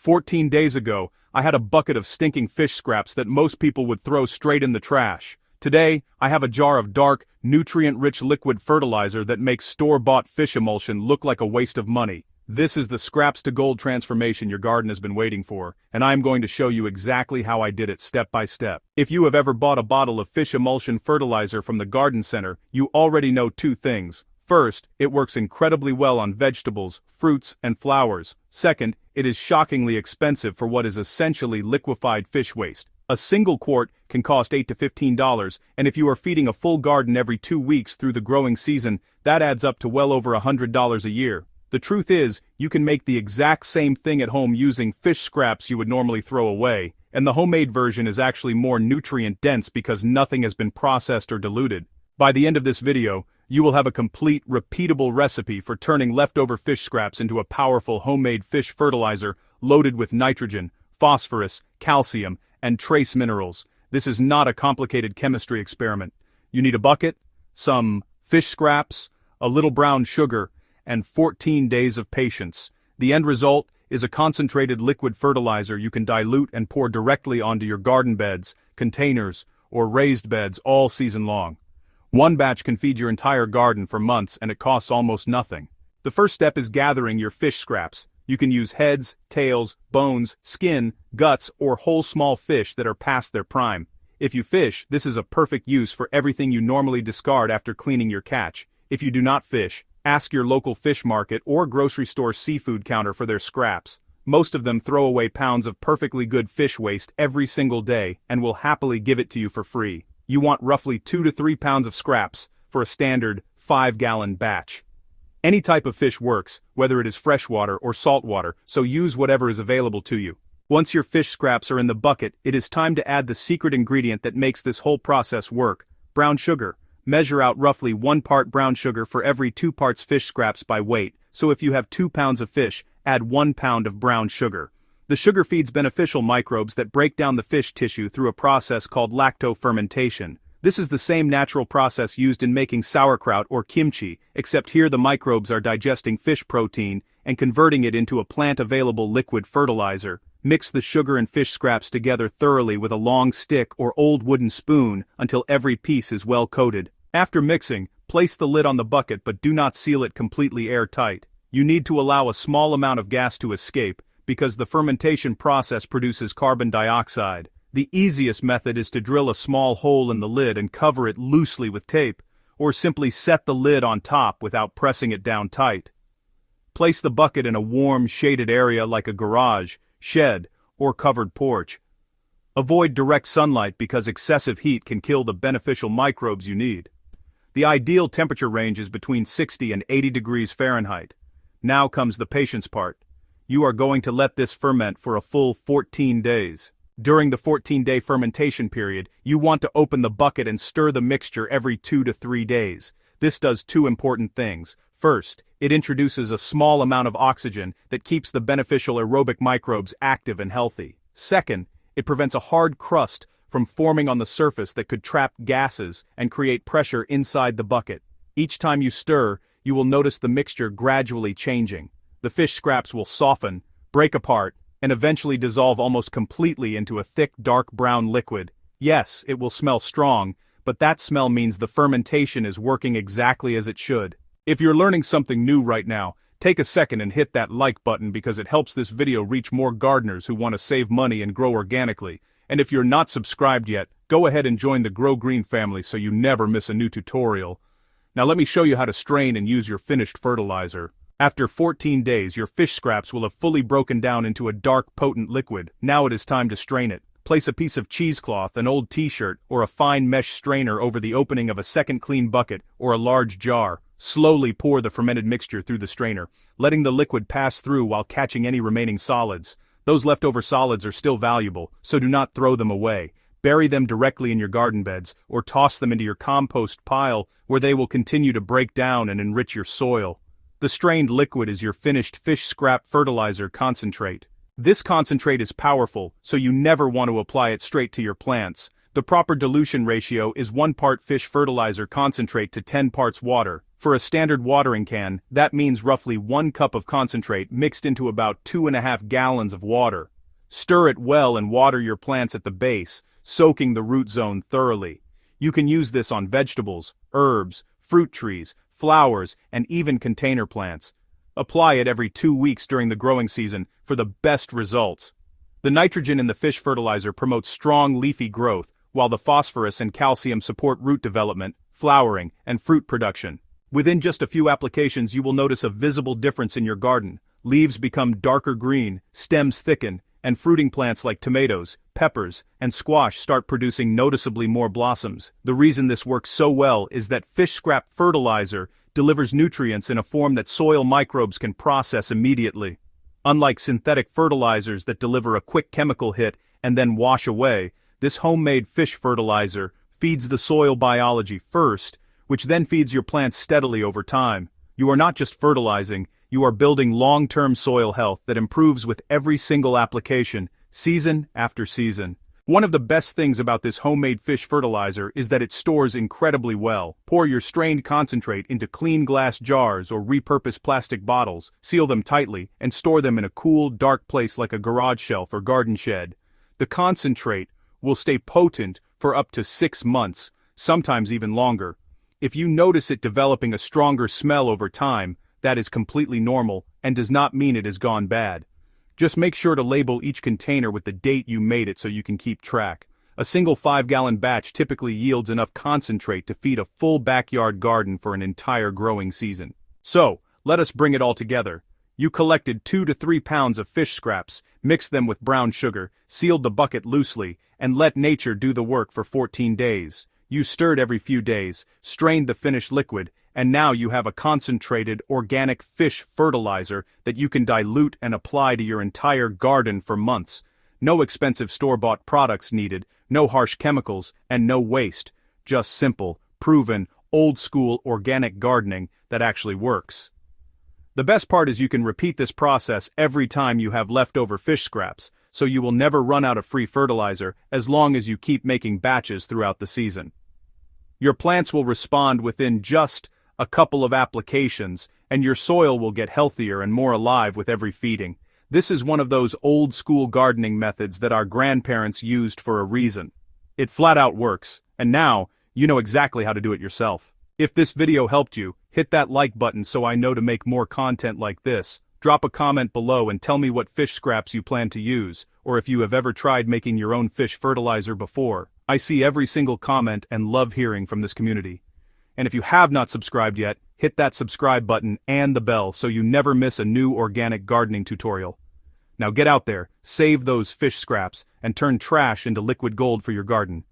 14 days ago, I had a bucket of stinking fish scraps that most people would throw straight in the trash. Today, I have a jar of dark, nutrient-rich liquid fertilizer that makes store-bought fish emulsion look like a waste of money. This is the scraps-to-gold transformation your garden has been waiting for, and I'm going to show you exactly how I did it step by step. If you have ever bought a bottle of fish emulsion fertilizer from the garden center, you already know two things. First, it works incredibly well on vegetables, fruits, and flowers. Second, it is shockingly expensive for what is essentially liquefied fish waste. A single quart can cost $8 to $15, and if you are feeding a full garden every 2 weeks through the growing season, that adds up to well over $100 a year. The truth is, you can make the exact same thing at home using fish scraps you would normally throw away, and the homemade version is actually more nutrient-dense because nothing has been processed or diluted. By the end of this video, you will have a complete, repeatable recipe for turning leftover fish scraps into a powerful homemade fish fertilizer loaded with nitrogen, phosphorus, calcium, and trace minerals. This is not a complicated chemistry experiment. You need a bucket, some fish scraps, a little brown sugar, and 14 days of patience. The end result is a concentrated liquid fertilizer you can dilute and pour directly onto your garden beds, containers, or raised beds all season long. One batch can feed your entire garden for months and it costs almost nothing. The first step is gathering your fish scraps. You can use heads, tails, bones, skin, guts, or whole small fish that are past their prime. If you fish, this is a perfect use for everything you normally discard after cleaning your catch. If you do not fish, ask your local fish market or grocery store seafood counter for their scraps. Most of them throw away pounds of perfectly good fish waste every single day and will happily give it to you for free. You want roughly 2 to 3 pounds of scraps for a standard 5-gallon batch. Any type of fish works, whether it is freshwater or saltwater, so use whatever is available to you. Once your fish scraps are in the bucket, it is time to add the secret ingredient that makes this whole process work: brown sugar. Measure out roughly 1 part brown sugar for every 2 parts fish scraps by weight, so if you have 2 pounds of fish, add 1 pound of brown sugar. The sugar feeds beneficial microbes that break down the fish tissue through a process called lacto-fermentation. This is the same natural process used in making sauerkraut or kimchi, except here the microbes are digesting fish protein and converting it into a plant-available liquid fertilizer. Mix the sugar and fish scraps together thoroughly with a long stick or old wooden spoon until every piece is well coated. After mixing, place the lid on the bucket but do not seal it completely airtight. You need to allow a small amount of gas to escape, because the fermentation process produces carbon dioxide. The easiest method is to drill a small hole in the lid and cover it loosely with tape, or simply set the lid on top without pressing it down tight. Place the bucket in a warm, shaded area like a garage, shed, or covered porch. Avoid direct sunlight because excessive heat can kill the beneficial microbes you need. The ideal temperature range is between 60 and 80 degrees Fahrenheit. Now comes the patience part. You are going to let this ferment for a full 14 days. During the 14-day fermentation period, you want to open the bucket and stir the mixture every 2 to 3 days. This does 2 important things. First, it introduces a small amount of oxygen that keeps the beneficial aerobic microbes active and healthy. Second, it prevents a hard crust from forming on the surface that could trap gases and create pressure inside the bucket. Each time you stir, you will notice the mixture gradually changing. The fish scraps will soften, break apart, and eventually dissolve almost completely into a thick, dark brown liquid. Yes, it will smell strong, but that smell means the fermentation is working exactly as it should. If you're learning something new right now, take a second and hit that like button because it helps this video reach more gardeners who want to save money and grow organically. And if you're not subscribed yet, go ahead and join the Grow Green family so you never miss a new tutorial. Now let me show you how to strain and use your finished fertilizer. After 14 days, your fish scraps will have fully broken down into a dark, potent liquid. Now it is time to strain it. Place a piece of cheesecloth, an old t-shirt, or a fine mesh strainer over the opening of a second clean bucket or a large jar. Slowly pour the fermented mixture through the strainer, letting the liquid pass through while catching any remaining solids. Those leftover solids are still valuable, so do not throw them away. Bury them directly in your garden beds, or toss them into your compost pile where they will continue to break down and enrich your soil. The strained liquid is your finished fish scrap fertilizer concentrate. This concentrate is powerful, so you never want to apply it straight to your plants. The proper dilution ratio is 1 part fish fertilizer concentrate to 10 parts water. For a standard watering can, that means roughly 1 cup of concentrate mixed into about 2.5 gallons of water. Stir it well and water your plants at the base, soaking the root zone thoroughly. You can use this on vegetables, herbs, fruit trees, flowers, and even container plants. Apply it every 2 weeks during the growing season for the best results. The nitrogen in the fish fertilizer promotes strong leafy growth, while the phosphorus and calcium support root development, flowering, and fruit production. Within just a few applications you will notice a visible difference in your garden. Leaves become darker green, stems thicken, and fruiting plants like tomatoes, peppers, and squash start producing noticeably more blossoms. The reason this works so well is that fish scrap fertilizer delivers nutrients in a form that soil microbes can process immediately. Unlike synthetic fertilizers that deliver a quick chemical hit and then wash away, this homemade fish fertilizer feeds the soil biology first, which then feeds your plants steadily over time. You are not just fertilizing, you are building long-term soil health that improves with every single application, season after season. One of the best things about this homemade fish fertilizer is that it stores incredibly well. Pour your strained concentrate into clean glass jars or repurposed plastic bottles, seal them tightly, and store them in a cool, dark place like a garage shelf or garden shed. The concentrate will stay potent for up to 6 months, sometimes even longer. If you notice it developing a stronger smell over time, that is completely normal and does not mean it has gone bad. Just make sure to label each container with the date you made it so you can keep track. A single 5-gallon batch typically yields enough concentrate to feed a full backyard garden for an entire growing season. So, let us bring it all together. You collected 2 to 3 pounds of fish scraps, mixed them with brown sugar, sealed the bucket loosely, and let nature do the work for 14 days. You stirred every few days, strained the finished liquid, and now you have a concentrated organic fish fertilizer that you can dilute and apply to your entire garden for months. No expensive store-bought products needed, no harsh chemicals, and no waste. Just simple, proven, old-school organic gardening that actually works. The best part is you can repeat this process every time you have leftover fish scraps, so you will never run out of free fertilizer as long as you keep making batches throughout the season. Your plants will respond within just a couple of applications, and your soil will get healthier and more alive with every feeding. This is one of those old-school gardening methods that our grandparents used for a reason. It flat out works, and now, you know exactly how to do it yourself. If this video helped you, hit that like button so I know to make more content like this. Drop a comment below and tell me what fish scraps you plan to use, or if you have ever tried making your own fish fertilizer before. I see every single comment and love hearing from this community. And if you have not subscribed yet, hit that subscribe button and the bell so you never miss a new organic gardening tutorial. Now get out there, save those fish scraps, and turn trash into liquid gold for your garden.